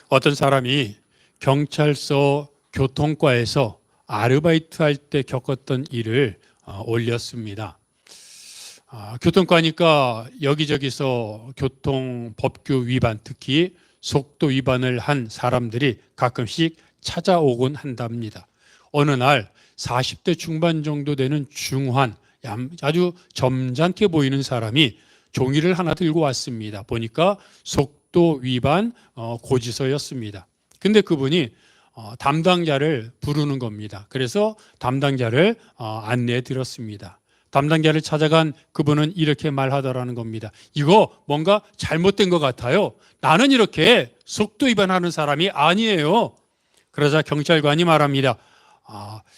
어떤 사람이 경찰서 교통과에서 아르바이트 할 때 겪었던 일을 올렸습니다. 교통과니까 여기저기서 교통법규 위반, 특히 속도 위반을 한 사람들이 가끔씩 찾아오곤 한답니다. 어느 날 40대 중반 정도 되는 중환, 아주 점잖게 보이는 사람이 종이를 하나 들고 왔습니다. 보니까 속도 위반 고지서였습니다. 근데 그분이 담당자를 부르는 겁니다. 그래서 담당자를 안내해 드렸습니다. 담당자를 찾아간 그분은 이렇게 말하더라는 겁니다. 이거 뭔가 잘못된 것 같아요. 나는 이렇게 속도 위반하는 사람이 아니에요. 그러자 경찰관이 말합니다.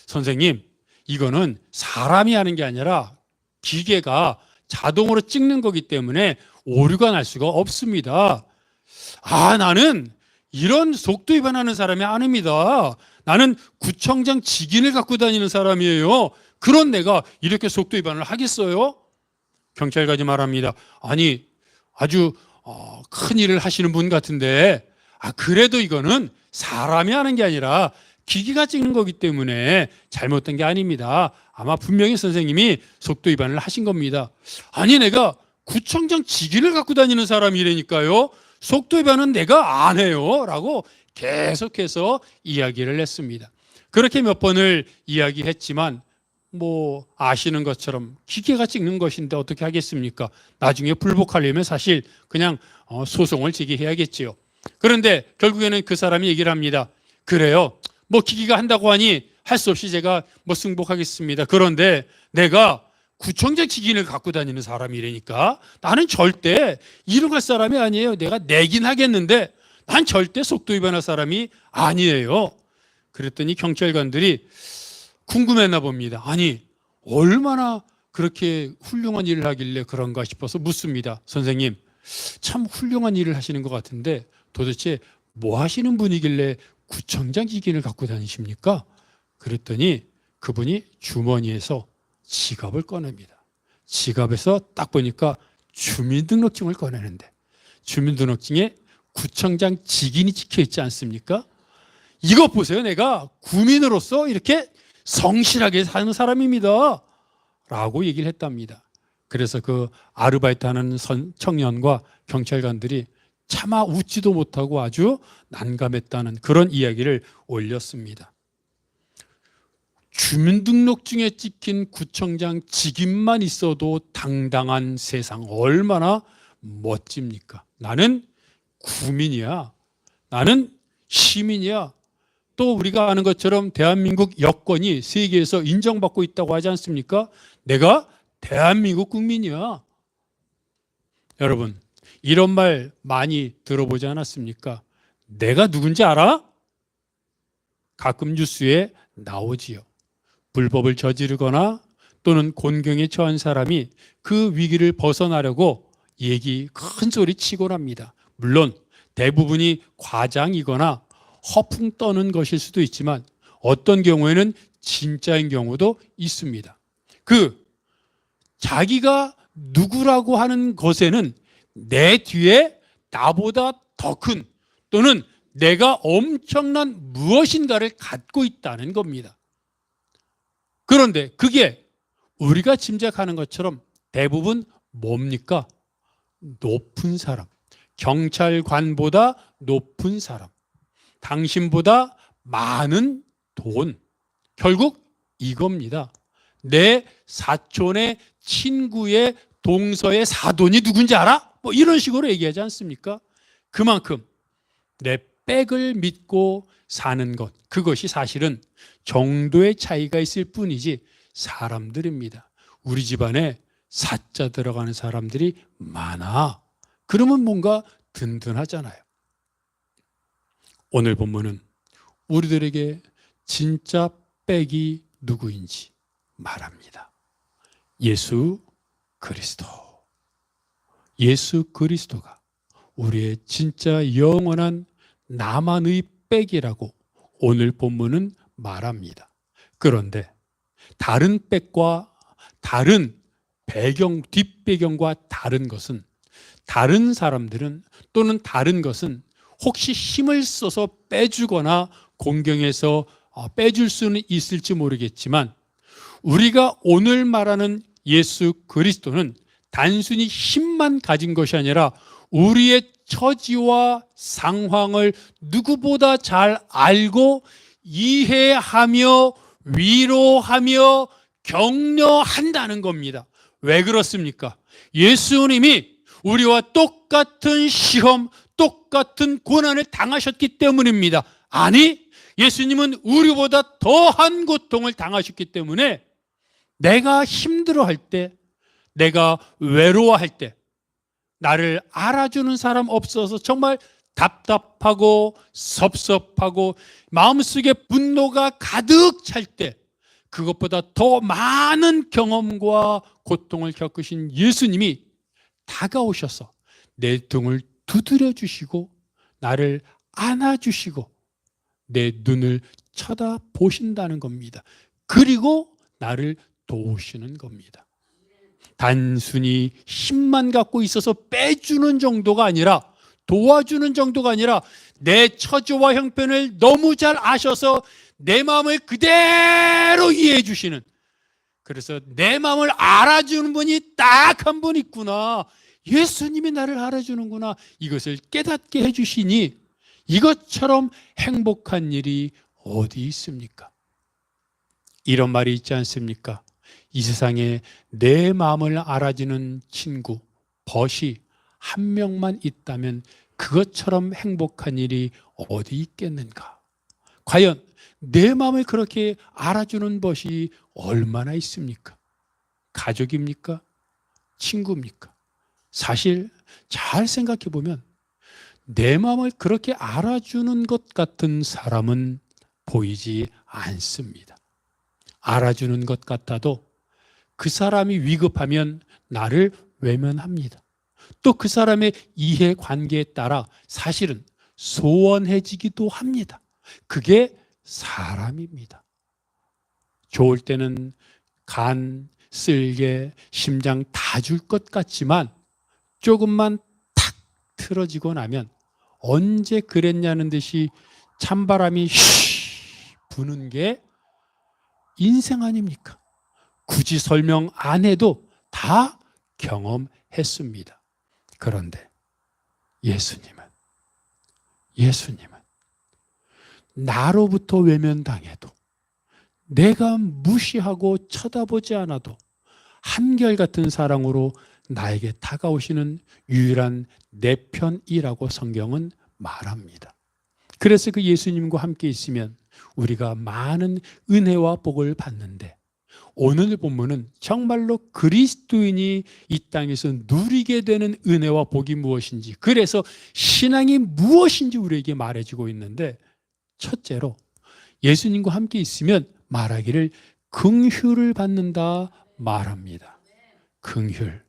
선생님, 이거는 사람이 하는 게 아니라 기계가 자동으로 찍는 거기 때문에 오류가 날 수가 없습니다. 나는 이런 속도 위반하는 사람이 아닙니다. 나는 구청장 직인을 갖고 다니는 사람이에요. 그런 내가 이렇게 속도 위반을 하겠어요? 경찰관이 말합니다. 아니, 아주 큰 일을 하시는 분 같은데 그래도 이거는 사람이 하는 게 아니라 기기가 찍는 거기 때문에 잘못된 게 아닙니다. 아마 분명히 선생님이 속도 위반을 하신 겁니다. 아니, 내가 구청장 직인을 갖고 다니는 사람이라니까요. 속도 위반은 내가 안 해요. 라고 계속해서 이야기를 했습니다. 그렇게 몇 번을 이야기했지만 아시는 것처럼 기계가 찍는 것인데 어떻게 하겠습니까? 나중에 불복하려면 사실 그냥 소송을 제기해야겠지요. 그런데 결국에는 그 사람이 얘기를 합니다. 그래요. 기계가 한다고 하니 할 수 없이 제가 승복하겠습니다. 그런데 내가 구청장 직인을 갖고 다니는 사람이라니까 나는 절대 이용할 사람이 아니에요. 내가 내긴 하겠는데 난 절대 속도 위반할 사람이 아니에요. 그랬더니 경찰관들이 궁금했나 봅니다. 아니, 얼마나 그렇게 훌륭한 일을 하길래 그런가 싶어서 묻습니다. 선생님, 참 훌륭한 일을 하시는 것 같은데 도대체 뭐 하시는 분이길래 구청장 직인을 갖고 다니십니까? 그랬더니 그분이 주머니에서 지갑을 꺼냅니다. 지갑에서 딱 보니까 주민등록증을 꺼내는데 주민등록증에 구청장 직인이 찍혀 있지 않습니까? 이것 보세요. 내가 구민으로서 이렇게 성실하게 사는 사람입니다. 라고 얘기를 했답니다. 그래서 그 아르바이트 하는 청년과 경찰관들이 차마 웃지도 못하고 아주 난감했다는 그런 이야기를 올렸습니다. 주민등록증에 찍힌 구청장 직인만 있어도 당당한 세상, 얼마나 멋집니까? 나는 구민이야. 나는 시민이야. 또 우리가 아는 것처럼 대한민국 여권이 세계에서 인정받고 있다고 하지 않습니까? 내가 대한민국 국민이야. 여러분, 이런 말 많이 들어보지 않았습니까? 내가 누군지 알아? 가끔 뉴스에 나오지요. 불법을 저지르거나 또는 곤경에 처한 사람이 그 위기를 벗어나려고 큰 소리 치곤 합니다. 물론 대부분이 과장이거나 허풍 떠는 것일 수도 있지만 어떤 경우에는 진짜인 경우도 있습니다. 자기가 누구라고 하는 것에는 내 뒤에 나보다 더 큰 또는 내가 엄청난 무엇인가를 갖고 있다는 겁니다. 그런데 그게 우리가 짐작하는 것처럼 대부분 뭡니까? 높은 사람, 경찰관보다 높은 사람, 당신보다 많은 돈, 결국 이겁니다. 내 사촌의 친구의 동서의 사돈이 누군지 알아? 이런 식으로 얘기하지 않습니까? 그만큼 내 백을 믿고 사는 것, 그것이 사실은 정도의 차이가 있을 뿐이지 사람들입니다. 우리 집안에 사자 들어가는 사람들이 많아. 그러면 뭔가 든든하잖아요. 오늘 본문은 우리들에게 진짜 백이 누구인지 말합니다. 예수 그리스도. 예수 그리스도가 우리의 진짜 영원한 나만의 백이라고 오늘 본문은 말합니다. 그런데 다른 백과 다른 배경, 뒷배경과 다른 것은, 다른 사람들은 또는 다른 것은 혹시 힘을 써서 빼주거나 공경에서 빼줄 수는 있을지 모르겠지만 우리가 오늘 말하는 예수 그리스도는 단순히 힘만 가진 것이 아니라 우리의 처지와 상황을 누구보다 잘 알고 이해하며 위로하며 격려한다는 겁니다. 왜 그렇습니까? 예수님이 우리와 똑같은 시험, 똑같은 고난을 당하셨기 때문입니다. 아니, 예수님은 우리보다 더한 고통을 당하셨기 때문에 내가 힘들어할 때, 내가 외로워할 때, 나를 알아주는 사람 없어서 정말 답답하고 섭섭하고 마음속에 분노가 가득 찰 때 그것보다 더 많은 경험과 고통을 겪으신 예수님이 다가오셔서 내 등을 두드려 주시고 나를 안아주시고 내 눈을 쳐다보신다는 겁니다. 그리고 나를 도우시는 겁니다. 단순히 힘만 갖고 있어서 빼주는 정도가 아니라 도와주는 정도가 아니라 내 처지와 형편을 너무 잘 아셔서 내 마음을 그대로 이해해 주시는, 그래서 내 마음을 알아주는 분이 딱 한 분 있구나, 예수님이 나를 알아주는구나, 이것을 깨닫게 해주시니 이것처럼 행복한 일이 어디 있습니까? 이런 말이 있지 않습니까? 이 세상에 내 마음을 알아주는 친구, 벗이 한 명만 있다면 그것처럼 행복한 일이 어디 있겠는가? 과연 내 마음을 그렇게 알아주는 벗이 얼마나 있습니까? 가족입니까? 친구입니까? 사실 잘 생각해 보면 내 마음을 그렇게 알아주는 것 같은 사람은 보이지 않습니다. 알아주는 것 같아도 그 사람이 위급하면 나를 외면합니다. 또 그 사람의 이해관계에 따라 사실은 소원해지기도 합니다. 그게 사람입니다. 좋을 때는 간, 쓸개, 심장 다 줄 것 같지만 조금만 탁 틀어지고 나면 언제 그랬냐는 듯이 찬바람이 휘 부는 게 인생 아닙니까? 굳이 설명 안 해도 다 경험했습니다. 그런데 예수님은 나로부터 외면당해도, 내가 무시하고 쳐다보지 않아도 한결같은 사랑으로 나에게 다가오시는 유일한 내 편이라고 성경은 말합니다. 그래서 그 예수님과 함께 있으면 우리가 많은 은혜와 복을 받는데, 오늘 본문은 정말로 그리스도인이 이 땅에서 누리게 되는 은혜와 복이 무엇인지, 그래서 신앙이 무엇인지 우리에게 말해주고 있는데, 첫째로 예수님과 함께 있으면 말하기를 긍휼을 받는다 말합니다. 긍휼.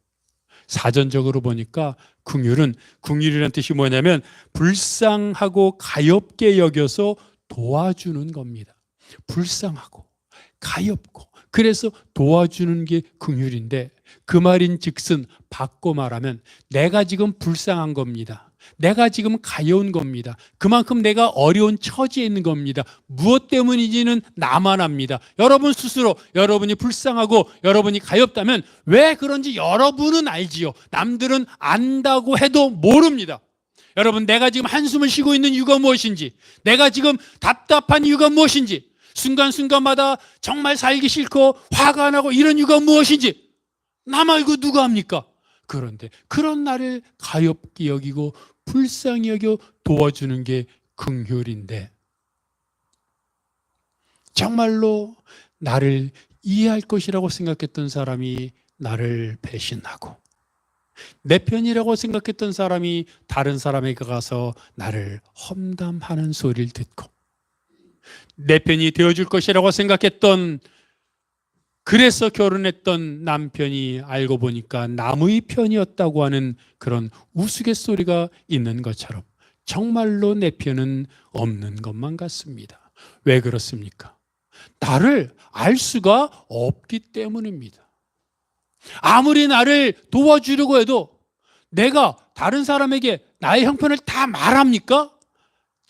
사전적으로 보니까 긍휼이라는 뜻이 뭐냐면 불쌍하고 가엾게 여겨서 도와주는 겁니다. 불쌍하고 가엾고, 그래서 도와주는 게 긍휼인데, 그 말인즉슨 바꿔 말하면 내가 지금 불쌍한 겁니다. 내가 지금 가여운 겁니다. 그만큼 내가 어려운 처지에 있는 겁니다. 무엇 때문인지는 나만 압니다. 여러분 스스로 여러분이 불쌍하고 여러분이 가엾다면 왜 그런지 여러분은 알지요. 남들은 안다고 해도 모릅니다. 여러분, 내가 지금 한숨을 쉬고 있는 이유가 무엇인지, 내가 지금 답답한 이유가 무엇인지, 순간순간마다 정말 살기 싫고 화가 나고 이런 이유가 무엇인지 나 말고 누가 합니까? 그런데 그런 나를 가엾게 여기고 불쌍히 여겨 도와주는 게 긍휼인데, 정말로 나를 이해할 것이라고 생각했던 사람이 나를 배신하고, 내 편이라고 생각했던 사람이 다른 사람에게 가서 나를 험담하는 소리를 듣고, 내 편이 되어줄 것이라고 생각했던, 그래서 결혼했던 남편이 알고 보니까 남의 편이었다고 하는 그런 우스갯소리가 있는 것처럼 정말로 내 편은 없는 것만 같습니다. 왜 그렇습니까? 나를 알 수가 없기 때문입니다. 아무리 나를 도와주려고 해도 내가 다른 사람에게 나의 형편을 다 말합니까?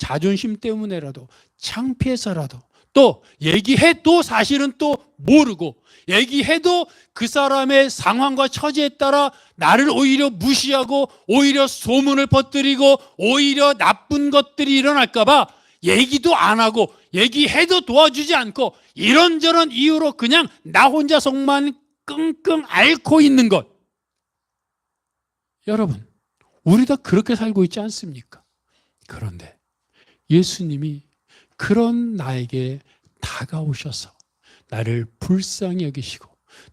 자존심 때문에라도 창피해서라도 또 얘기해도 사실은 또 모르고 얘기해도 그 사람의 상황과 처지에 따라 나를 오히려 무시하고 오히려 소문을 퍼뜨리고 오히려 나쁜 것들이 일어날까 봐 얘기도 안 하고 얘기해도 도와주지 않고 이런저런 이유로 그냥 나 혼자 속만 끙끙 앓고 있는 것. 여러분, 우리 다 그렇게 살고 있지 않습니까? 그런데 예수님이 그런 나에게 다가오셔서 나를 불쌍히 여기시고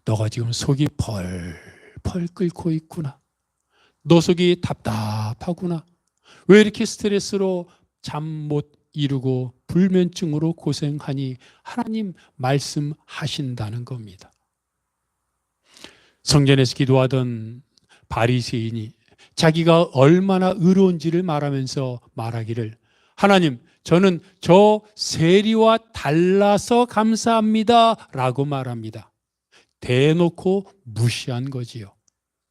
너가 지금 속이 펄펄 끓고 있구나. 너 속이 답답하구나. 왜 이렇게 스트레스로 잠 못 이루고 불면증으로 고생하니? 하나님 말씀하신다는 겁니다. 성전에서 기도하던 바리새인이 자기가 얼마나 의로운지를 말하면서 말하기를 하나님, 저는 저 세리와 달라서 감사합니다 라고 말합니다. 대놓고 무시한 거지요.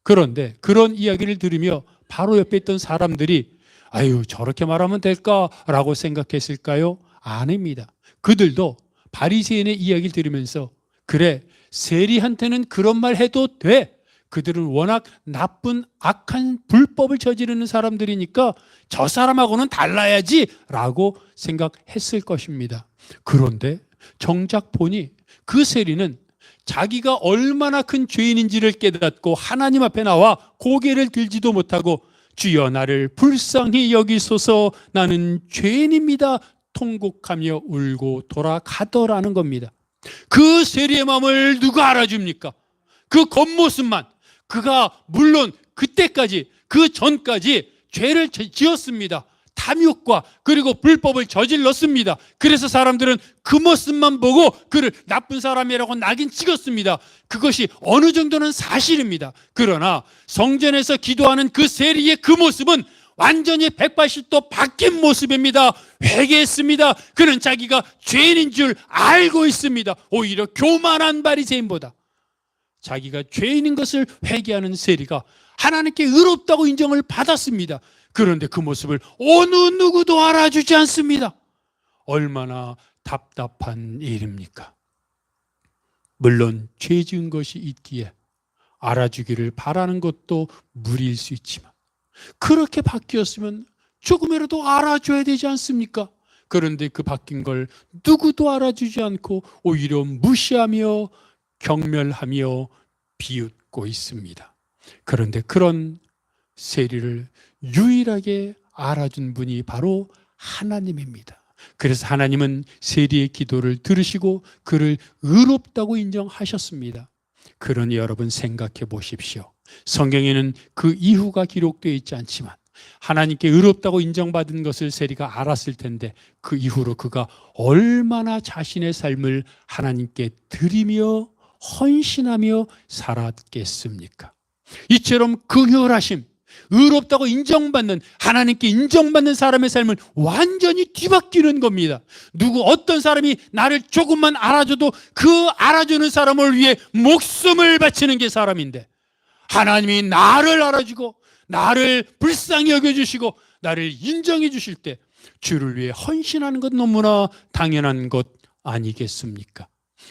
그런데 그런 이야기를 들으며 바로 옆에 있던 사람들이 아유, 저렇게 말하면 될까라고 생각했을까요? 아닙니다. 그들도 바리새인의 이야기를 들으면서 그래, 세리한테는 그런 말 해도 돼. 그들은 워낙 나쁜 악한 불법을 저지르는 사람들이니까 저 사람하고는 달라야지 라고 생각했을 것입니다. 그런데 정작 보니 그 세리는 자기가 얼마나 큰 죄인인지를 깨닫고 하나님 앞에 나와 고개를 들지도 못하고 주여 나를 불쌍히 여기소서 나는 죄인입니다 통곡하며 울고 돌아가더라는 겁니다. 그 세리의 마음을 누가 알아줍니까? 그 겉모습만. 그가 물론 그때까지 그 전까지 죄를 지었습니다. 탐욕과 그리고 불법을 저질렀습니다. 그래서 사람들은 그 모습만 보고 그를 나쁜 사람이라고 낙인 찍었습니다. 그것이 어느 정도는 사실입니다. 그러나 성전에서 기도하는 그 세리의 그 모습은 완전히 180도 바뀐 모습입니다. 회개했습니다. 그는 자기가 죄인인 줄 알고 있습니다. 오히려 교만한 바리새인보다 자기가 죄인인 것을 회개하는 세리가 하나님께 의롭다고 인정을 받았습니다. 그런데 그 모습을 어느 누구도 알아주지 않습니다. 얼마나 답답한 일입니까? 물론 죄 지은 것이 있기에 알아주기를 바라는 것도 무리일 수 있지만 그렇게 바뀌었으면 조금이라도 알아줘야 되지 않습니까? 그런데 그 바뀐 걸 누구도 알아주지 않고 오히려 무시하며 경멸하며 비웃고 있습니다. 그런데 그런 세리를 유일하게 알아준 분이 바로 하나님입니다. 그래서 하나님은 세리의 기도를 들으시고 그를 의롭다고 인정하셨습니다. 그러니 여러분 생각해 보십시오. 성경에는 그 이후가 기록되어 있지 않지만 하나님께 의롭다고 인정받은 것을 세리가 알았을 텐데 그 이후로 그가 얼마나 자신의 삶을 하나님께 드리며 헌신하며 살았겠습니까? 이처럼 긍휼하심, 의롭다고 인정받는 하나님께 인정받는 사람의 삶은 완전히 뒤바뀌는 겁니다. 어떤 사람이 나를 조금만 알아줘도 그 알아주는 사람을 위해 목숨을 바치는 게 사람인데 하나님이 나를 알아주고 나를 불쌍히 여겨주시고 나를 인정해 주실 때 주를 위해 헌신하는 것 너무나 당연한 것 아니겠습니까?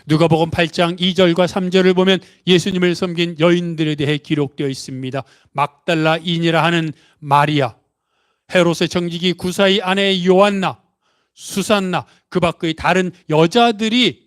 누가복음 8장 2절과 3절을 보면 예수님을 섬긴 여인들에 대해 기록되어 있습니다. 막달라인이라 하는 마리아, 헤롯의 정직이 구사의 아내 요한나, 수산나, 그 밖의 다른 여자들이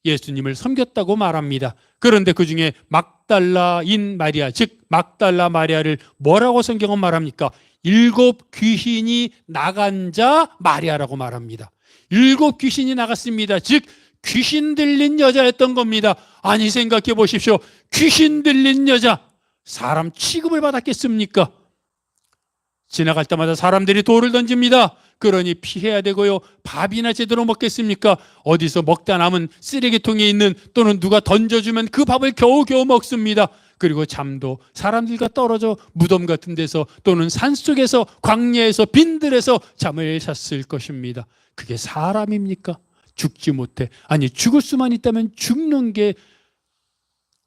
예수님을 섬겼다고 말합니다. 그런데 그 중에 막달라인 마리아, 즉 막달라 마리아를 뭐라고 성경은 말합니까? 7 귀신이 나간 자 마리아라고 말합니다. 7 귀신이 나갔습니다. 즉 귀신 들린 여자였던 겁니다. 아니 생각해 보십시오. 귀신 들린 여자, 사람 취급을 받았겠습니까? 지나갈 때마다 사람들이 돌을 던집니다. 그러니 피해야 되고요. 밥이나 제대로 먹겠습니까? 어디서 먹다 남은 쓰레기통에 있는 또는 누가 던져주면 그 밥을 겨우겨우 먹습니다. 그리고 잠도 사람들과 떨어져 무덤 같은 데서 또는 산속에서 광야에서 빈들에서 잠을 잤을 것입니다. 그게 사람입니까? 죽지 못해, 아니 죽을 수만 있다면 죽는 게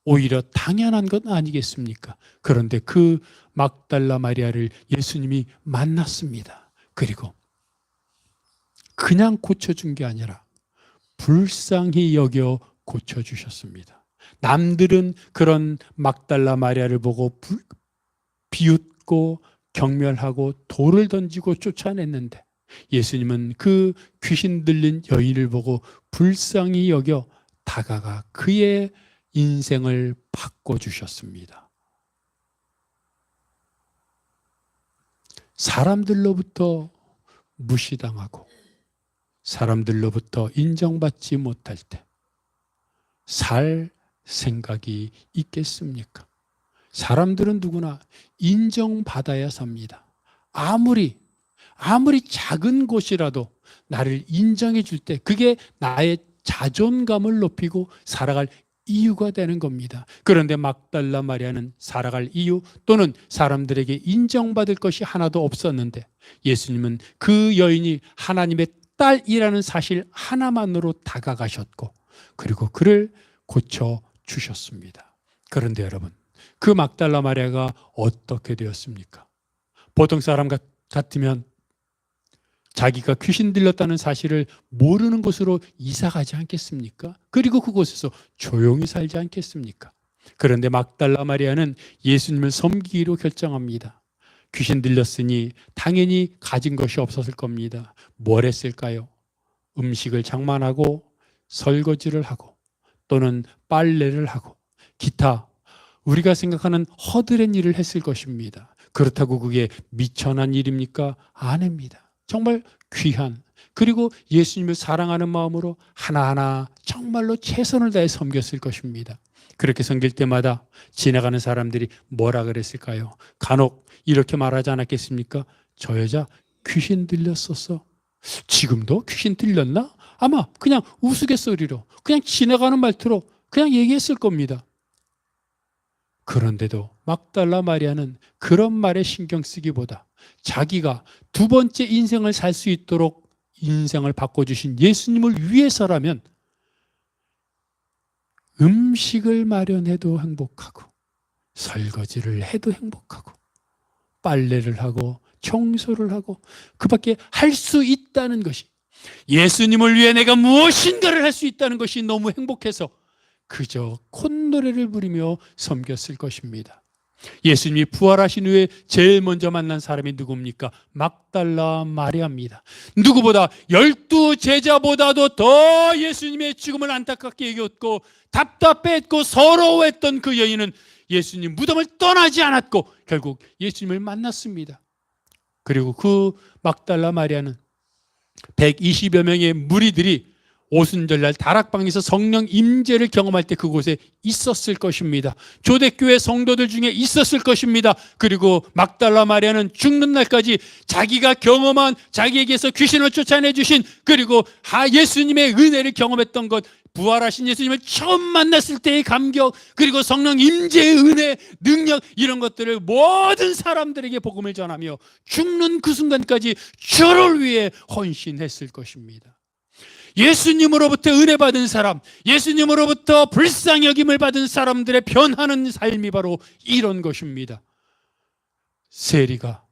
오히려 당연한 것 아니겠습니까? 그런데 그 막달라 마리아를 예수님이 만났습니다. 그리고 그냥 고쳐준 게 아니라 불쌍히 여겨 고쳐주셨습니다. 남들은 그런 막달라 마리아를 보고 비웃고 경멸하고 돌을 던지고 쫓아냈는데 예수님은 그 귀신 들린 여인을 보고 불쌍히 여겨 다가가 그의 인생을 바꿔주셨습니다. 사람들로부터 무시당하고 사람들로부터 인정받지 못할 때 살 생각이 있겠습니까? 사람들은 누구나 인정받아야 삽니다. 아무리 작은 곳이라도 나를 인정해 줄 때 그게 나의 자존감을 높이고 살아갈 이유가 되는 겁니다. 그런데 막달라 마리아는 살아갈 이유 또는 사람들에게 인정받을 것이 하나도 없었는데 예수님은 그 여인이 하나님의 딸이라는 사실 하나만으로 다가가셨고 그리고 그를 고쳐주셨습니다. 그런데 여러분, 그 막달라 마리아가 어떻게 되었습니까? 보통 사람 같으면 자기가 귀신 들렸다는 사실을 모르는 곳으로 이사 가지 않겠습니까? 그리고 그곳에서 조용히 살지 않겠습니까? 그런데 막달라 마리아는 예수님을 섬기기로 결정합니다. 귀신 들렸으니 당연히 가진 것이 없었을 겁니다. 뭘 했을까요? 음식을 장만하고 설거지를 하고 또는 빨래를 하고 기타 우리가 생각하는 허드렛 일을 했을 것입니다. 그렇다고 그게 미천한 일입니까? 아닙니다. 정말 귀한 그리고 예수님을 사랑하는 마음으로 하나하나 정말로 최선을 다해 섬겼을 것입니다. 그렇게 섬길 때마다 지나가는 사람들이 뭐라 그랬을까요? 간혹 이렇게 말하지 않았겠습니까? 저 여자 귀신 들렸었어. 지금도 귀신 들렸나? 아마 그냥 우스갯소리로 그냥 지나가는 말투로 그냥 얘기했을 겁니다. 그런데도 막달라 마리아는 그런 말에 신경 쓰기보다 자기가 두 번째 인생을 살 수 있도록 인생을 바꿔주신 예수님을 위해서라면 음식을 마련해도 행복하고 설거지를 해도 행복하고 빨래를 하고 청소를 하고 그밖에 할 수 있다는 것이 예수님을 위해 내가 무엇인가를 할 수 있다는 것이 너무 행복해서 그저 콧노래를 부리며 섬겼을 것입니다. 예수님이 부활하신 후에 제일 먼저 만난 사람이 누굽니까? 막달라 마리아입니다. 누구보다 12 제자보다도 더 예수님의 죽음을 안타깝게 여겼고 답답했고 서러워했던 그 여인은 예수님 무덤을 떠나지 않았고 결국 예수님을 만났습니다. 그리고 그 막달라 마리아는 120여 명의 무리들이 오순절날 다락방에서 성령 임재를 경험할 때 그곳에 있었을 것입니다. 초대교회 성도들 중에 있었을 것입니다. 그리고 막달라 마리아는 죽는 날까지 자기가 경험한 자기에게서 귀신을 쫓아내 주신 그리고 예수님의 은혜를 경험했던 것 부활하신 예수님을 처음 만났을 때의 감격 그리고 성령 임재의 은혜 능력 이런 것들을 모든 사람들에게 복음을 전하며 죽는 그 순간까지 주를 위해 헌신했을 것입니다. 예수님으로부터 은혜 받은 사람, 예수님으로부터 불쌍히 여김을 받은 사람들의 변하는 삶이 바로 이런 것입니다. 세리가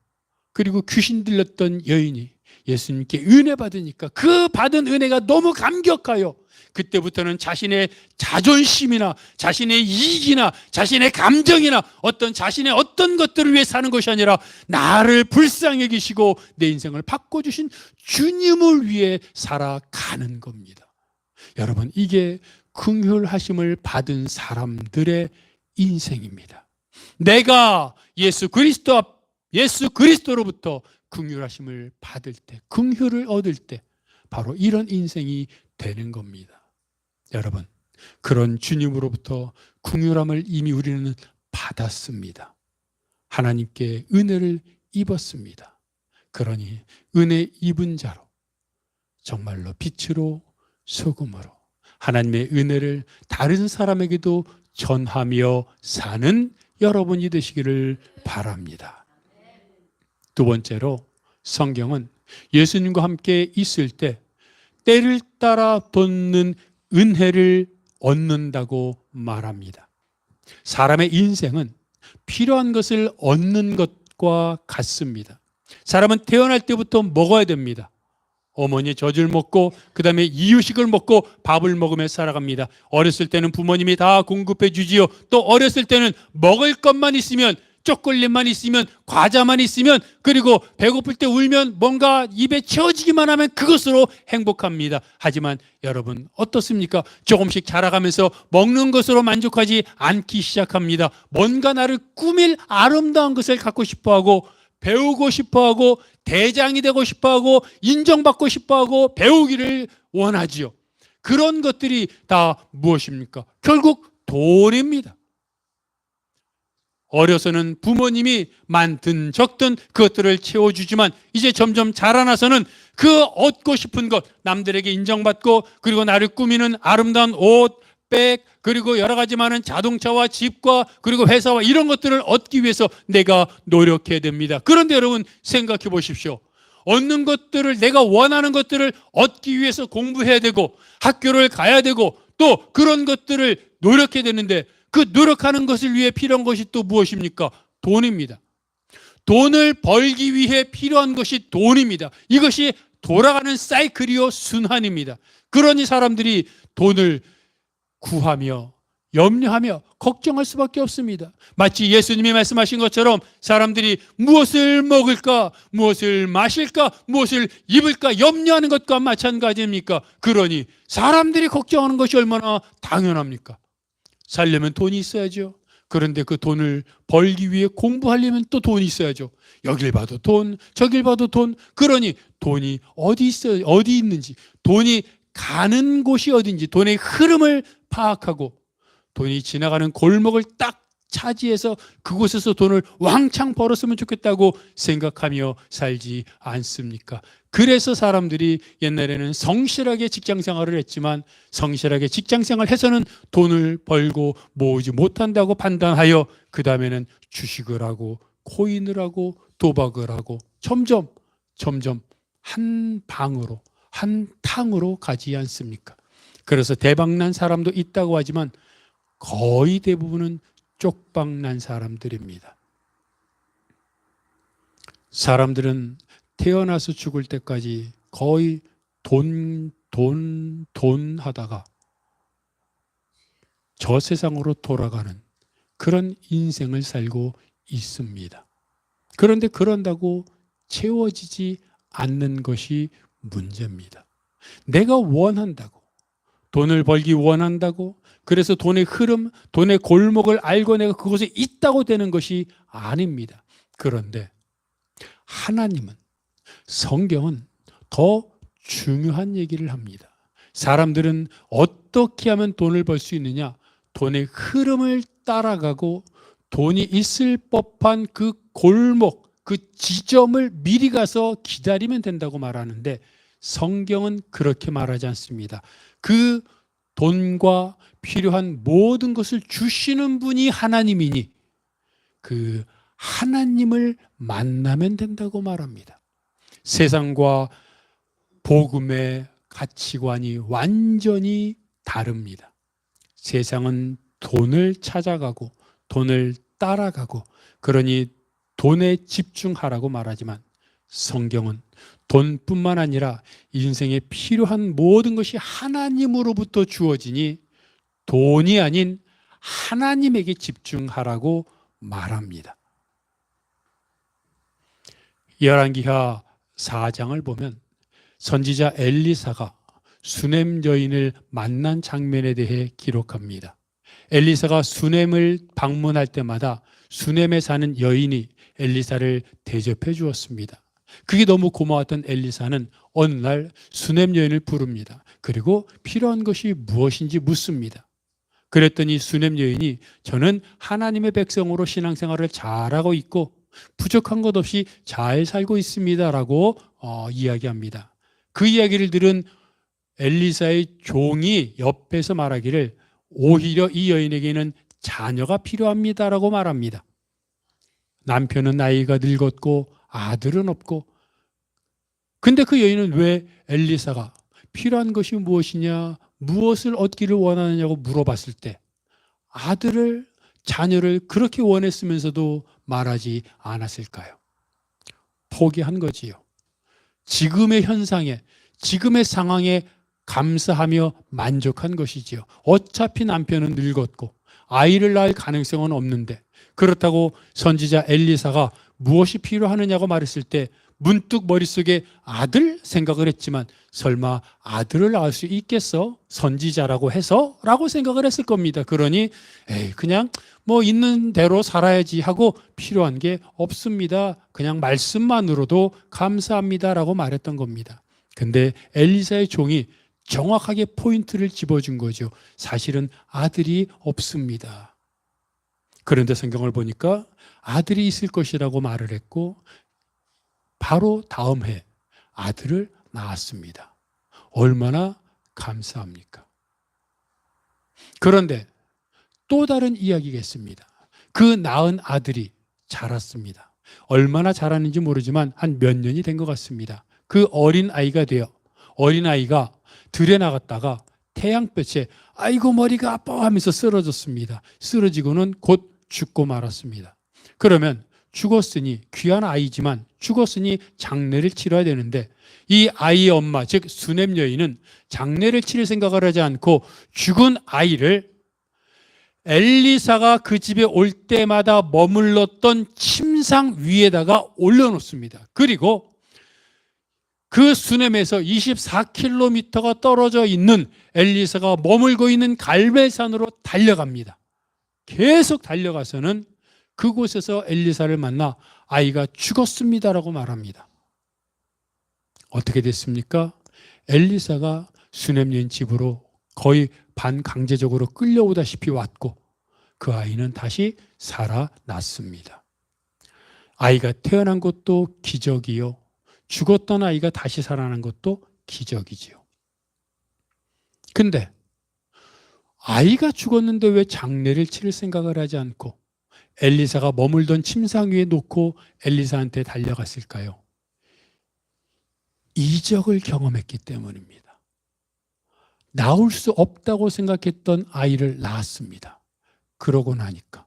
그리고 귀신 들렸던 여인이 예수님께 은혜 받으니까 그 받은 은혜가 너무 감격하여 그때부터는 자신의 자존심이나 자신의 이익이나 자신의 감정이나 자신의 어떤 것들을 위해 사는 것이 아니라 나를 불쌍히 여기시고 내 인생을 바꿔주신 주님을 위해 살아가는 겁니다. 여러분, 이게 긍휼하심을 받은 사람들의 인생입니다. 내가 예수 그리스도로부터 긍휼하심을 받을 때, 긍휼을 얻을 때 바로 이런 인생이 되는 겁니다. 여러분, 그런 주님으로부터 긍휼함을 이미 우리는 받았습니다. 하나님께 은혜를 입었습니다. 그러니 은혜 입은 자로 정말로 빛으로 소금으로 하나님의 은혜를 다른 사람에게도 전하며 사는 여러분이 되시기를 바랍니다. 두 번째로 성경은 예수님과 함께 있을 때 때를 따라 돋는 은혜를 얻는다고 말합니다. 사람의 인생은 필요한 것을 얻는 것과 같습니다. 사람은 태어날 때부터 먹어야 됩니다. 어머니의 젖을 먹고 그 다음에 이유식을 먹고 밥을 먹으며 살아갑니다. 어렸을 때는 부모님이 다 공급해 주지요. 또 어렸을 때는 먹을 것만 있으면, 초콜릿만 있으면, 과자만 있으면, 그리고 배고플 때 울면 뭔가 입에 채워지기만 하면 그것으로 행복합니다. 하지만 여러분 어떻습니까? 조금씩 자라가면서 먹는 것으로 만족하지 않기 시작합니다. 뭔가 나를 꾸밀 아름다운 것을 갖고 싶어하고, 배우고 싶어하고, 대장이 되고 싶어하고, 인정받고 싶어하고, 배우기를 원하지요. 그런 것들이 다 무엇입니까? 결국 돈입니다. 어려서는 부모님이 많든 적든 그것들을 채워주지만 이제 점점 자라나서는 그 얻고 싶은 것, 남들에게 인정받고, 그리고 나를 꾸미는 아름다운 옷, 백, 그리고 여러 가지 많은 자동차와 집과 그리고 회사와 이런 것들을 얻기 위해서 내가 노력해야 됩니다. 그런데 여러분 생각해 보십시오. 얻는 것들을, 내가 원하는 것들을 얻기 위해서 공부해야 되고 학교를 가야 되고 또 그런 것들을 노력해야 되는데, 그 노력하는 것을 위해 필요한 것이 또 무엇입니까? 돈입니다. 돈을 벌기 위해 필요한 것이 돈입니다. 이것이 돌아가는 사이클이요, 순환입니다. 그러니 사람들이 돈을 구하며 염려하며 걱정할 수밖에 없습니다. 마치 예수님이 말씀하신 것처럼 사람들이 무엇을 먹을까, 무엇을 마실까, 무엇을 입을까 염려하는 것과 마찬가지입니까? 그러니 사람들이 걱정하는 것이 얼마나 당연합니까? 살려면 돈이 있어야죠. 그런데 그 돈을 벌기 위해 공부하려면 또 돈이 있어야죠. 여길 봐도 돈, 저길 봐도 돈. 그러니 돈이 어디 있어요? 어디 있는지, 돈이 가는 곳이 어딘지, 돈의 흐름을 파악하고 돈이 지나가는 골목을 딱 차지해서 그곳에서 돈을 왕창 벌었으면 좋겠다고 생각하며 살지 않습니까? 그래서 사람들이 옛날에는 성실하게 직장 생활을 했지만 성실하게 직장 생활을 해서는 돈을 벌고 모으지 못한다고 판단하여 그 다음에는 주식을 하고 코인을 하고 도박을 하고 점점 한 방으로, 한 탕으로 가지 않습니까? 그래서 대박난 사람도 있다고 하지만 거의 대부분은 쪽박난 사람들입니다. 사람들은 태어나서 죽을 때까지 거의 돈 하다가 저 세상으로 돌아가는 그런 인생을 살고 있습니다. 그런데 그런다고 채워지지 않는 것이 문제입니다. 내가 원한다고, 돈을 벌기 원한다고, 그래서 돈의 흐름, 돈의 골목을 알고 내가 그곳에 있다고 되는 것이 아닙니다. 그런데 하나님은, 성경은 더 중요한 얘기를 합니다. 사람들은 어떻게 하면 돈을 벌 수 있느냐? 돈의 흐름을 따라가고 돈이 있을 법한 그 골목, 그 지점을 미리 가서 기다리면 된다고 말하는데 성경은 그렇게 말하지 않습니다. 그 돈과 필요한 모든 것을 주시는 분이 하나님이니 그 하나님을 만나면 된다고 말합니다. 세상과 복음의 가치관이 완전히 다릅니다. 세상은 돈을 찾아가고 돈을 따라가고 그러니 돈에 집중하라고 말하지만 성경은 돈뿐만 아니라 인생에 필요한 모든 것이 하나님으로부터 주어지니 돈이 아닌 하나님에게 집중하라고 말합니다. 열왕기하 4장을 보면 선지자 엘리사가 수넴 여인을 만난 장면에 대해 기록합니다. 엘리사가 수넴을 방문할 때마다 수넴에 사는 여인이 엘리사를 대접해 주었습니다. 그게 너무 고마웠던 엘리사는 어느 날 수넴 여인을 부릅니다. 그리고 필요한 것이 무엇인지 묻습니다. 그랬더니 수넴 여인이 저는 하나님의 백성으로 신앙생활을 잘하고 있고 부족한 것 없이 잘 살고 있습니다라고 이야기합니다. 그 이야기를 들은 엘리사의 종이 옆에서 말하기를 오히려 이 여인에게는 자녀가 필요합니다라고 말합니다. 남편은 나이가 늙었고 아들은 없고, 근데 그 여인은 왜 엘리사가 필요한 것이 무엇이냐, 무엇을 얻기를 원하느냐고 물어봤을 때 아들을, 자녀를 그렇게 원했으면서도 말하지 않았을까요? 포기한 거지요. 지금의 현상에, 지금의 상황에 감사하며 만족한 것이지요. 어차피 남편은 늙었고 아이를 낳을 가능성은 없는데, 그렇다고 선지자 엘리사가 무엇이 필요하느냐고 말했을 때 문득 머릿속에 아들 생각을 했지만, 설마 아들을 낳을 수 있겠어? 선지자라고 해서? 라고 생각을 했을 겁니다. 그러니 그냥 뭐 있는 대로 살아야지 하고 필요한 게 없습니다. 그냥 말씀만으로도 감사합니다라고 말했던 겁니다. 근데 엘리사의 종이 정확하게 포인트를 집어준 거죠. 사실은 아들이 없습니다. 그런데 성경을 보니까 아들이 있을 것이라고 말을 했고 바로 다음 해 아들을 낳았습니다. 얼마나 감사합니까? 그런데 또 다른 이야기겠습니다. 그 낳은 아들이 자랐습니다. 얼마나 자랐는지 모르지만 한 몇 년이 된 것 같습니다. 그 어린 아이가 되어 어린 아이가 들에 나갔다가 태양볕에 아이고 머리가 아파 하면서 쓰러졌습니다. 쓰러지고는 곧 죽고 말았습니다. 그러면 죽었으니, 귀한 아이지만 죽었으니 장례를 치러야 되는데, 이 아이의 엄마 즉 수넴 여인은 장례를 치를 생각을 하지 않고 죽은 아이를 엘리사가 그 집에 올 때마다 머물렀던 침상 위에다가 올려놓습니다. 그리고 그 수넴에서 24km가 떨어져 있는 엘리사가 머물고 있는 갈멜산으로 달려갑니다. 계속 달려가서는 그곳에서 엘리사를 만나 아이가 죽었습니다라고 말합니다. 어떻게 됐습니까? 엘리사가 수넴 여인 집으로 거의 반강제적으로 끌려오다시피 왔고 그 아이는 다시 살아났습니다. 아이가 태어난 것도 기적이요, 죽었던 아이가 다시 살아난 것도 기적이지요. 근데 아이가 죽었는데 왜 장례를 치를 생각을 하지 않고 엘리사가 머물던 침상 위에 놓고 엘리사한테 달려갔을까요? 이적을 경험했기 때문입니다. 낳을 수 없다고 생각했던 아이를 낳았습니다. 그러고 나니까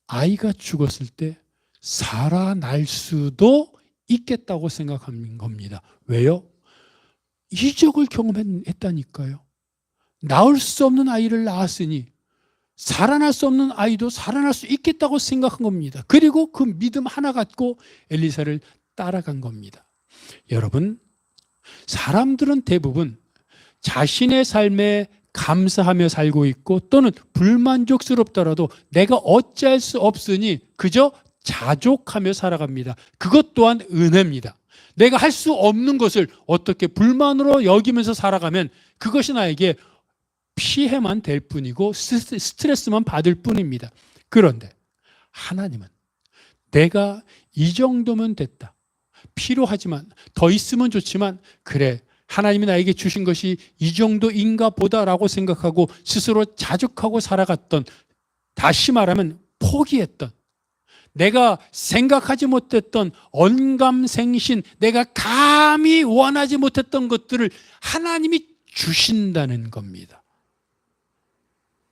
아이가 죽었을 때 살아날 수도 있겠다고 생각한 겁니다. 왜요? 이적을 경험했다니까요. 낳을 수 없는 아이를 낳았으니 살아날 수 없는 아이도 살아날 수 있겠다고 생각한 겁니다. 그리고 그 믿음 하나 갖고 엘리사를 따라간 겁니다. 여러분, 사람들은 대부분 자신의 삶에 감사하며 살고 있고 또는 불만족스럽더라도 내가 어찌할 수 없으니 그저 자족하며 살아갑니다. 그것 또한 은혜입니다. 내가 할 수 없는 것을 어떻게 불만으로 여기면서 살아가면 그것이 나에게 피해만 될 뿐이고 스트레스만 받을 뿐입니다. 그런데 하나님은 내가 이 정도면 됐다, 필요하지만 더 있으면 좋지만 그래 하나님이 나에게 주신 것이 이 정도인가 보다라고 생각하고 스스로 자족하고 살아갔던, 다시 말하면 포기했던, 내가 생각하지 못했던 언감생신, 내가 감히 원하지 못했던 것들을 하나님이 주신다는 겁니다.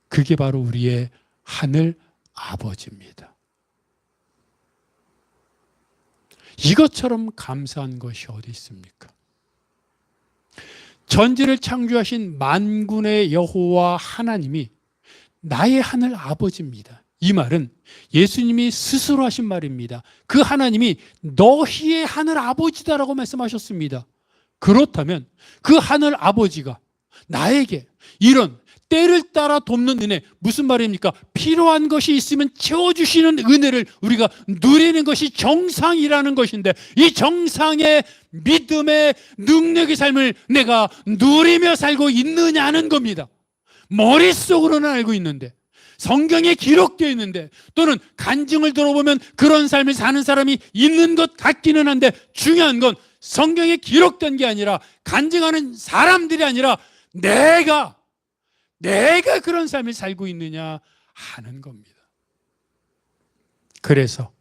그게 바로 우리의 하늘 아버지입니다. 이것처럼 감사한 것이 어디 있습니까? 전지를 창조하신 만군의 여호와 하나님이 나의 하늘 아버지입니다. 이 말은 예수님이 스스로 하신 말입니다. 그 하나님이 너희의 하늘 아버지다라고 말씀하셨습니다. 그렇다면 그 하늘 아버지가 나에게 이런 때를 따라 돕는 은혜, 무슨 말입니까? 필요한 것이 있으면 채워주시는 은혜를 우리가 누리는 것이 정상이라는 것인데, 이 정상의 믿음의 능력의 삶을 내가 누리며 살고 있느냐는 겁니다. 머릿속으로는 알고 있는데, 성경에 기록되어 있는데, 또는 간증을 들어보면 그런 삶을 사는 사람이 있는 것 같기는 한데, 중요한 건 성경에 기록된 게 아니라 간증하는 사람들이 아니라 내가 그런 삶을 살고 있느냐 하는 겁니다. 그래서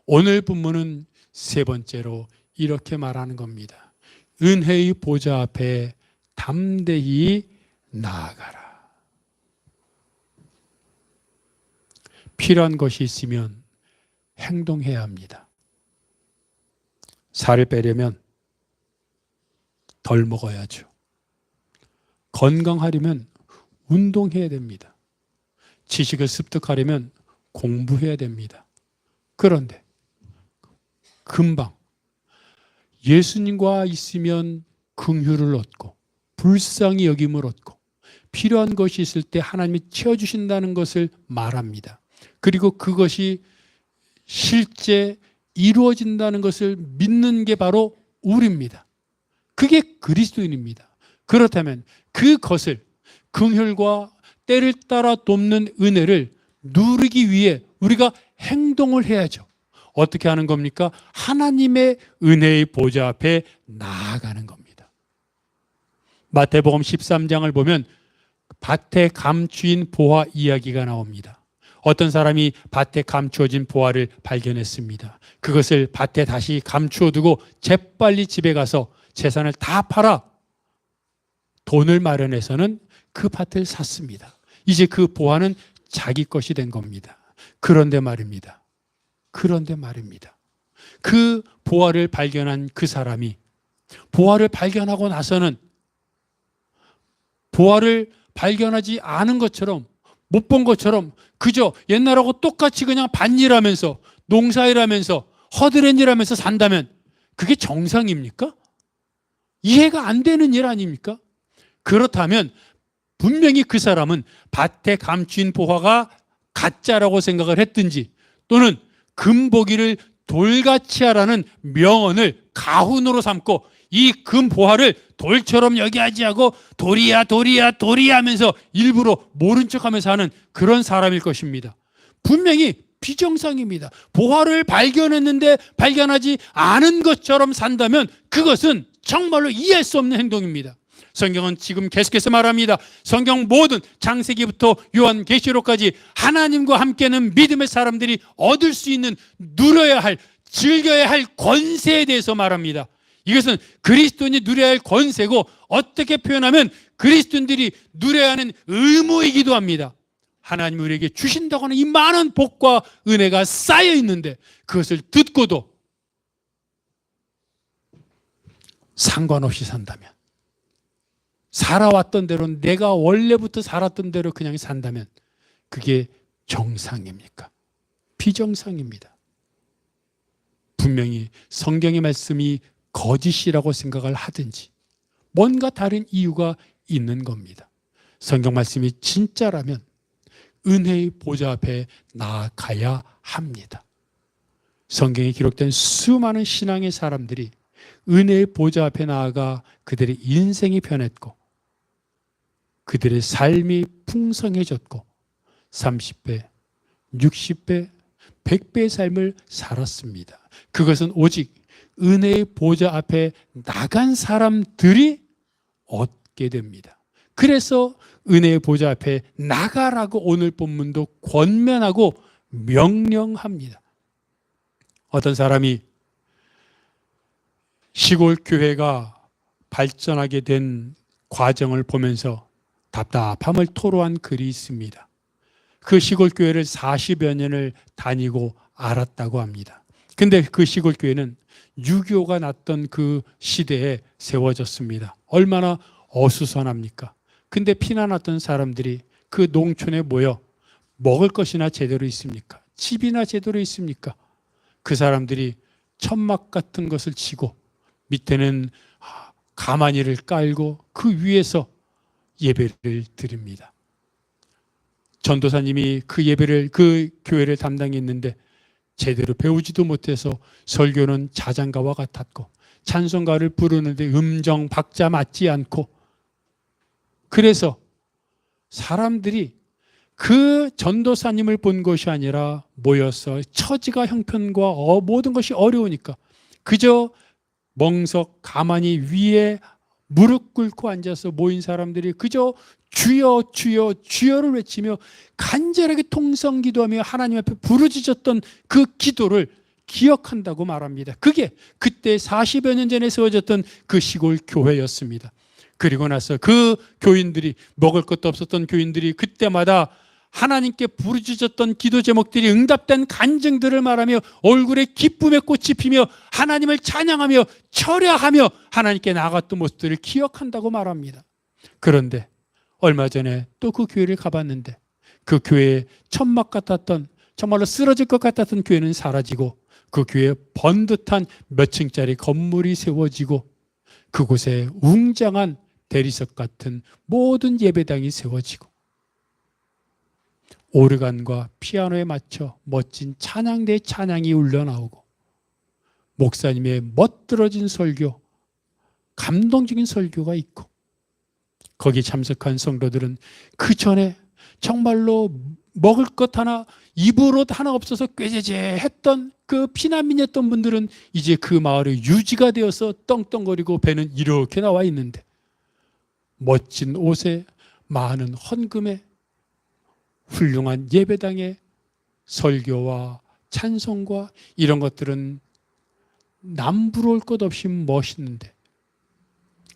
오늘 본문은 세 번째로 이렇게 말하는 겁니다. 은혜의 보좌 앞에 담대히 나아가라. 필요한 것이 있으면 행동해야 합니다. 살을 빼려면 덜 먹어야죠. 건강하려면 운동해야 됩니다. 지식을 습득하려면 공부해야 됩니다. 그런데 금방 예수님과 있으면 긍휼을 얻고 불쌍히 여김을 얻고 필요한 것이 있을 때 하나님이 채워주신다는 것을 말합니다. 그리고 그것이 실제 이루어진다는 것을 믿는 게 바로 우리입니다. 그게 그리스도인입니다. 그렇다면 그것을 긍휼과 때를 따라 돕는 은혜를 누리기 위해 우리가 행동을 해야죠. 어떻게 하는 겁니까? 하나님의 은혜의 보좌 앞에 나아가는 겁니다. 마태복음 13장을 보면 밭에 감추인 보화 이야기가 나옵니다. 어떤 사람이 밭에 감추어진 보화를 발견했습니다. 그것을 밭에 다시 감추어두고 재빨리 집에 가서 재산을 다 팔아 돈을 마련해서는 그 밭을 샀습니다. 이제 그 보화는 자기 것이 된 겁니다. 그런데 말입니다. 그 보화를 발견한 그 사람이 보화를 발견하고 나서는 보화를 발견하지 않은 것처럼 못 본 것처럼 그저 옛날하고 똑같이 그냥 밭일하면서 농사일하면서 허드렛일하면서 산다면 그게 정상입니까? 이해가 안 되는 일 아닙니까? 그렇다면 분명히 그 사람은 밭에 감춘 보화가 가짜라고 생각을 했든지 또는 금보기를 돌같이 하라는 명언을 가훈으로 삼고 이 금보화를 돌처럼 여기하지 하고 돌이야 하면서 일부러 모른 척하면서 하는 그런 사람일 것입니다. 분명히 비정상입니다. 보화를 발견했는데 발견하지 않은 것처럼 산다면 그것은 정말로 이해할 수 없는 행동입니다. 성경은 지금 계속해서 말합니다. 성경 모든 창세기부터 요한계시록까지 하나님과 함께하는 믿음의 사람들이 얻을 수 있는 누려야 할, 즐겨야 할 권세에 대해서 말합니다. 이것은 그리스도인이 누려야 할 권세고 어떻게 표현하면 그리스도인들이 누려야 하는 의무이기도 합니다. 하나님이 우리에게 주신다고 하는 이 많은 복과 은혜가 쌓여 있는데 그것을 듣고도 상관없이 산다면, 살아왔던 대로 내가 원래부터 살았던 대로 그냥 산다면 그게 정상입니까? 비정상입니다. 분명히 성경의 말씀이 거짓이라고 생각을 하든지 뭔가 다른 이유가 있는 겁니다. 성경 말씀이 진짜라면 은혜의 보좌 앞에 나아가야 합니다. 성경에 기록된 수많은 신앙의 사람들이 은혜의 보좌 앞에 나아가 그들의 인생이 변했고 그들의 삶이 풍성해졌고 30배, 60배, 100배의 삶을 살았습니다. 그것은 오직 은혜의 보좌 앞에 나간 사람들이 얻게 됩니다. 그래서 은혜의 보좌 앞에 나가라고 오늘 본문도 권면하고 명령합니다. 어떤 사람이 시골 교회가 발전하게 된 과정을 보면서 답답함을 토로한 글이 있습니다. 그 시골 교회를 40여 년을 다니고 알았다고 합니다. 근데 그 시골 교회는 6.25가 났던 그 시대에 세워졌습니다. 얼마나 어수선합니까? 근데 피난왔던 사람들이 그 농촌에 모여 먹을 것이나 제대로 있습니까? 집이나 제대로 있습니까? 그 사람들이 천막 같은 것을 치고 밑에는 가마니를 깔고 그 위에서 예배를 드립니다. 전도사님이 그 예배를, 그 교회를 담당했는데 제대로 배우지도 못해서 설교는 자장가와 같았고 찬송가를 부르는데 음정 박자 맞지 않고, 그래서 사람들이 그 전도사님을 본 것이 아니라 모여서 처지가 형편과 모든 것이 어려우니까 그저 멍석 가만히 위에 무릎 꿇고 앉아서 모인 사람들이 그저 주여 주여 주여를 외치며 간절하게 통성기도하며 하나님 앞에 부르짖었던 그 기도를 기억한다고 말합니다. 그게 그때 40여 년 전에 세워졌던 그 시골 교회였습니다. 그리고 나서 그 교인들이, 먹을 것도 없었던 교인들이 그때마다 하나님께 부르짖었던 기도 제목들이 응답된 간증들을 말하며 얼굴에 기쁨의 꽃이 피며 하나님을 찬양하며 철야하며 하나님께 나아갔던 모습들을 기억한다고 말합니다. 그런데 얼마 전에 또 그 교회를 가봤는데 그 교회에 천막 같았던, 정말로 쓰러질 것 같았던 교회는 사라지고 그 교회에 번듯한 몇 층짜리 건물이 세워지고 그곳에 웅장한 대리석 같은 모든 예배당이 세워지고 오르간과 피아노에 맞춰 멋진 찬양대 찬양이 울려나오고 목사님의 멋들어진 설교, 감동적인 설교가 있고 거기 참석한 성도들은 그 전에 정말로 먹을 것 하나, 입을 옷 하나 없어서 꾀죄죄했던 그 피난민이었던 분들은 이제 그 마을에 유지가 되어서 떵떵거리고 배는 이렇게 나와 있는데 멋진 옷에 많은 헌금에 훌륭한 예배당의 설교와 찬송과 이런 것들은 남부러울 것 없이 멋있는데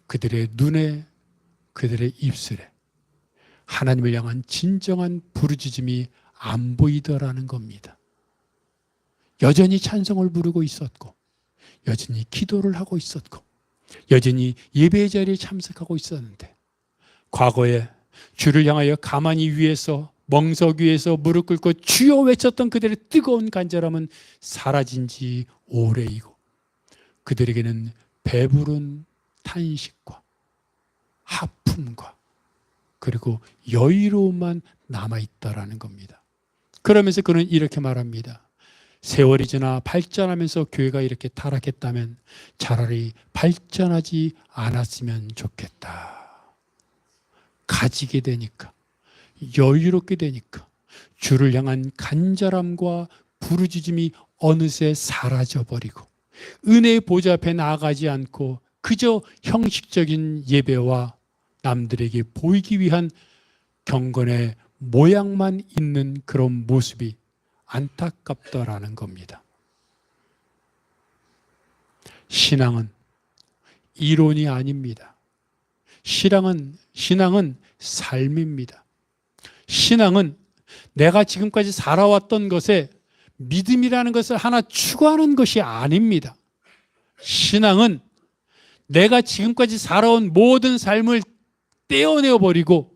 그들의 눈에, 그들의 입술에 하나님을 향한 진정한 부르짖음이 안 보이더라는 겁니다. 여전히 찬송을 부르고 있었고 여전히 기도를 하고 있었고 여전히 예배의 자리에 참석하고 있었는데 과거에 주를 향하여 가만히 위에서 멍석 위에서 무릎 꿇고 주여 외쳤던 그들의 뜨거운 간절함은 사라진 지 오래이고 그들에게는 배부른 탄식과 아픔과 그리고 여유로움만 남아있다라는 겁니다. 그러면서 그는 이렇게 말합니다. 세월이 지나 발전하면서 교회가 이렇게 타락했다면 차라리 발전하지 않았으면 좋겠다. 가지게 되니까, 여유롭게 되니까 주를 향한 간절함과 부르짖음이 어느새 사라져버리고 은혜의 보좌 앞에 나아가지 않고 그저 형식적인 예배와 남들에게 보이기 위한 경건의 모양만 있는 그런 모습이 안타깝다라는 겁니다. 신앙은 이론이 아닙니다. 신앙은 삶입니다. 신앙은 내가 지금까지 살아왔던 것에 믿음이라는 것을 하나 추구하는 것이 아닙니다. 신앙은 내가 지금까지 살아온 모든 삶을 떼어내어 버리고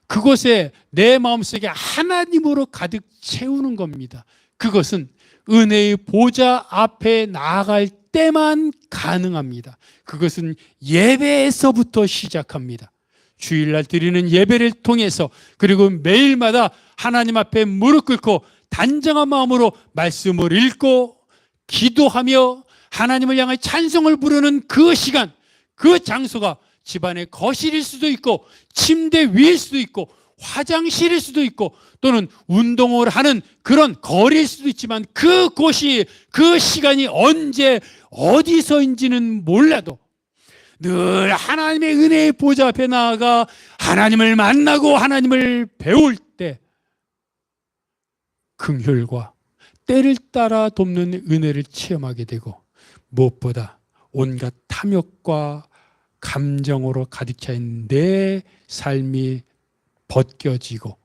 그곳에 내 마음속에 하나님으로 가득 채우는 겁니다. 그것은 은혜의 보좌 앞에 나아갈 때만 가능합니다. 그것은 예배에서부터 시작합니다. 주일날 드리는 예배를 통해서 그리고 매일마다 하나님 앞에 무릎 꿇고 단정한 마음으로 말씀을 읽고 기도하며 하나님을 향해 찬송을 부르는 그 시간, 그 장소가 집안의 거실일 수도 있고 침대 위일 수도 있고 화장실일 수도 있고 또는 운동을 하는 그런 거리일 수도 있지만 그곳이, 그 시간이 언제 어디서인지는 몰라도 늘 하나님의 은혜의 보좌 앞에 나아가 하나님을 만나고 하나님을 배울 때 긍휼과 때를 따라 돕는 은혜를 체험하게 되고 무엇보다 온갖 탐욕과 감정으로 가득 차인 내 삶이 벗겨지고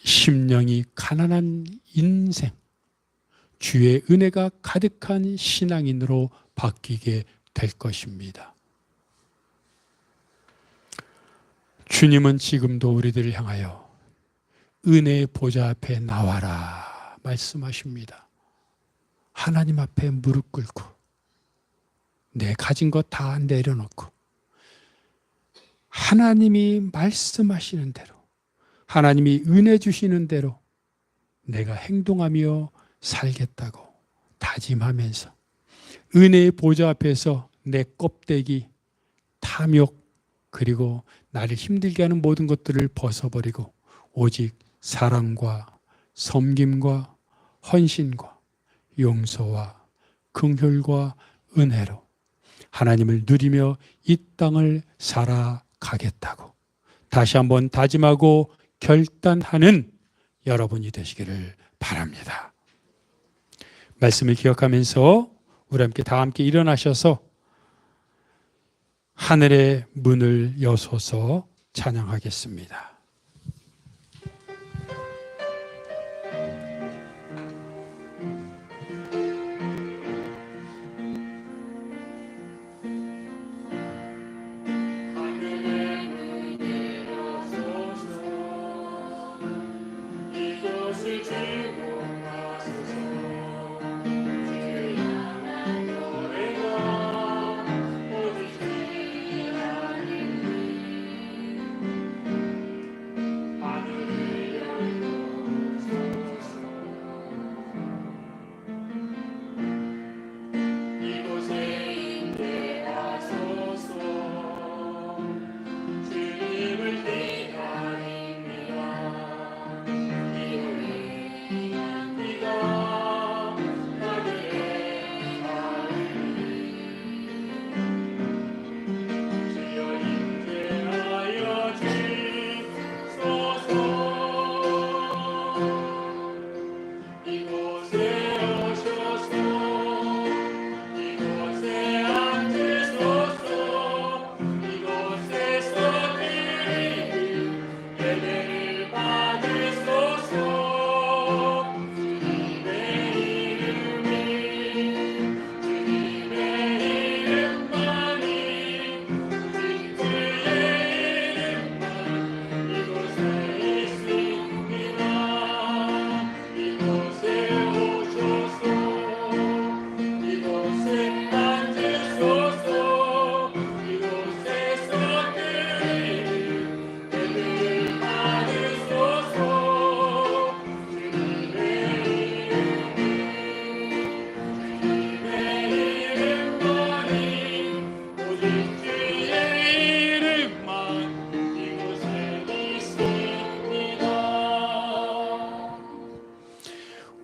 심령이 가난한 인생, 주의 은혜가 가득한 신앙인으로 바뀌게 될 것입니다. 주님은 지금도 우리들을 향하여 은혜의 보좌 앞에 나와라 말씀하십니다. 하나님 앞에 무릎 꿇고 내 가진 것 다 내려놓고 하나님이 말씀하시는 대로, 하나님이 은혜 주시는 대로 내가 행동하며 살겠다고 다짐하면서 은혜의 보좌 앞에서 내 껍데기, 탐욕, 그리고 나를 힘들게 하는 모든 것들을 벗어버리고 오직 사랑과 섬김과 헌신과 용서와 긍휼과 은혜로 하나님을 누리며 이 땅을 살아가겠다고 다시 한번 다짐하고 결단하는 여러분이 되시기를 바랍니다. 말씀을 기억하면서 우리 다 함께 일어나셔서 하늘의 문을 여소서 찬양하겠습니다.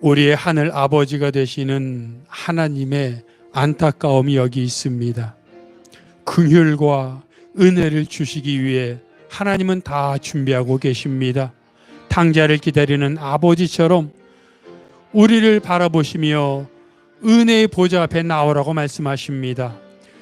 우리의 하늘 아버지가 되시는 하나님의 안타까움이 여기 있습니다. 긍휼과 은혜를 주시기 위해 하나님은 다 준비하고 계십니다. 탕자를 기다리는 아버지처럼 우리를 바라보시며 은혜의 보좌 앞에 나오라고 말씀하십니다.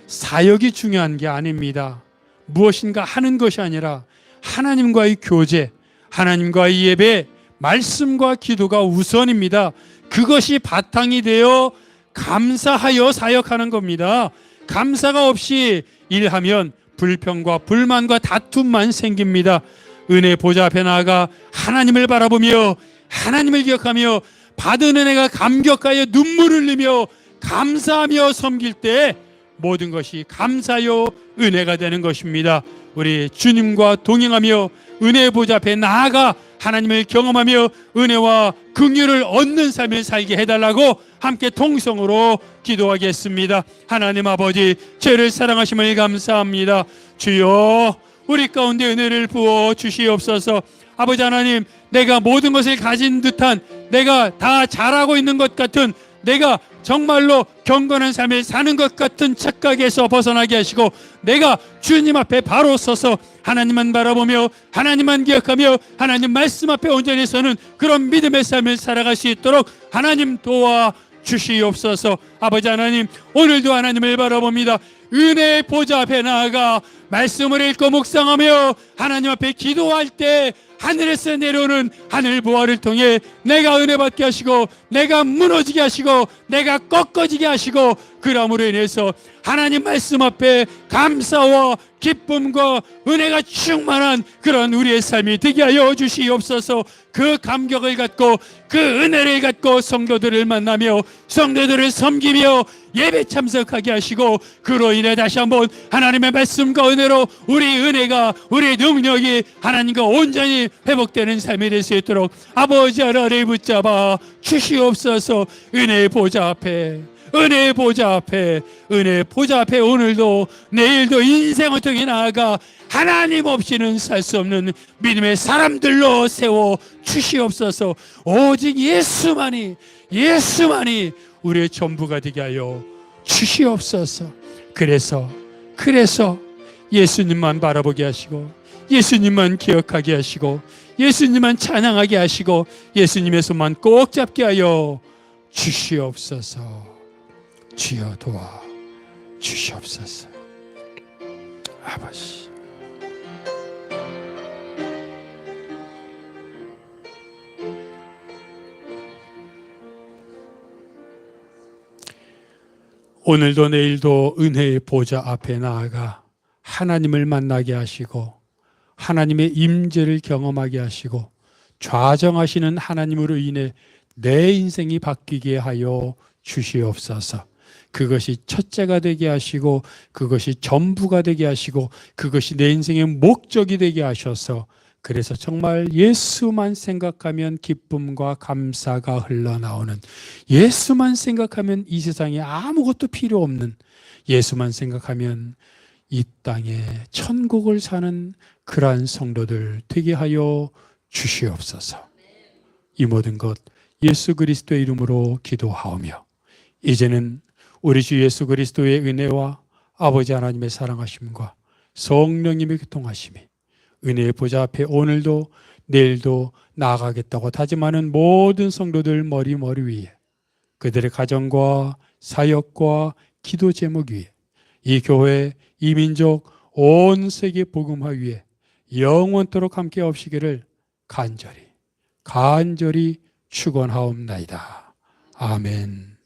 사역이 중요한 게 아닙니다. 무엇인가 하는 것이 아니라 하나님과의 교제, 하나님과의 예배, 말씀과 기도가 우선입니다. 그것이 바탕이 되어 감사하여 사역하는 겁니다. 감사가 없이 일하면 불평과 불만과 다툼만 생깁니다. 은혜 보좌 앞에 나아가 하나님을 바라보며 하나님을 기억하며 받은 은혜가 감격하여 눈물을 흘리며 감사하며 섬길 때 모든 것이 감사요 은혜가 되는 것입니다. 우리 주님과 동행하며 은혜 보좌 앞에 나아가 하나님을 경험하며 은혜와 긍휼을 얻는 삶을 살게 해달라고 함께 통성으로 기도하겠습니다. 하나님 아버지, 죄를 사랑하심을 감사합니다. 주여, 우리 가운데 은혜를 부어 주시옵소서. 아버지 하나님, 내가 모든 것을 가진 듯한, 내가 다 잘하고 있는 것 같은, 내가 정말로 경건한 삶을 사는 것 같은 착각에서 벗어나게 하시고, 내가 주님 앞에 바로 서서 하나님만 바라보며 하나님만 기억하며 하나님 말씀 앞에 온전히 서는 그런 믿음의 삶을 살아갈 수 있도록 하나님 도와 주시옵소서. 아버지 하나님, 오늘도 하나님을 바라봅니다. 은혜의 보좌 앞에 나아가 말씀을 읽고 묵상하며 하나님 앞에 기도할 때 하늘에서 내려오는 하늘 보화를 통해 내가 은혜 받게 하시고, 내가 무너지게 하시고, 내가 꺾어지게 하시고, 그러므로 인해서 하나님 말씀 앞에 감사와 기쁨과 은혜가 충만한 그런 우리의 삶이 되게 하여 주시옵소서. 그 감격을 갖고 그 은혜를 갖고 성도들을 만나며 성도들을 섬기며 예배 참석하게 하시고, 그로 인해 다시 한번 하나님의 말씀과 은혜로 우리 은혜가, 우리 능력이 하나님과 온전히 회복되는 삶이 될 수 있도록 아버지 하나님 붙잡아 주시옵소서. 은혜의 보좌 앞에, 은혜의 보좌 앞에, 은혜의 보좌 앞에 오늘도 내일도 인생 어떻게 나아가 하나님 없이는 살 수 없는 믿음의 사람들로 세워 주시옵소서. 오직 예수만이 우리의 전부가 되게 하여 주시옵소서. 그래서 예수님만 바라보게 하시고, 예수님만 기억하게 하시고, 예수님만 찬양하게 하시고, 예수님의 손만 꼭 잡게 하여 주시옵소서. 주여 도와 주시옵소서. 아버지, 오늘도 내일도 은혜의 보좌 앞에 나아가 하나님을 만나게 하시고 하나님의 임재를 경험하게 하시고 좌정하시는 하나님으로 인해 내 인생이 바뀌게 하여 주시옵소서. 그것이 첫째가 되게 하시고 그것이 전부가 되게 하시고 그것이 내 인생의 목적이 되게 하셔서, 그래서 정말 예수만 생각하면 기쁨과 감사가 흘러나오는, 예수만 생각하면 이 세상에 아무것도 필요 없는, 예수만 생각하면 이 땅에 천국을 사는 그러한 성도들 되게 하여 주시옵소서. 이 모든 것 예수 그리스도의 이름으로 기도하오며, 이제는 우리 주 예수 그리스도의 은혜와 아버지 하나님의 사랑하심과 성령님의 교통하심이 은혜의 보좌 앞에 오늘도 내일도 나아가겠다고 다짐하는 모든 성도들 머리 위에, 그들의 가정과 사역과 기도 제목 위에, 이 교회, 이 민족, 온 세계 복음화 위에 영원토록 함께 없시기를 간절히 축원하옵나이다. 아멘.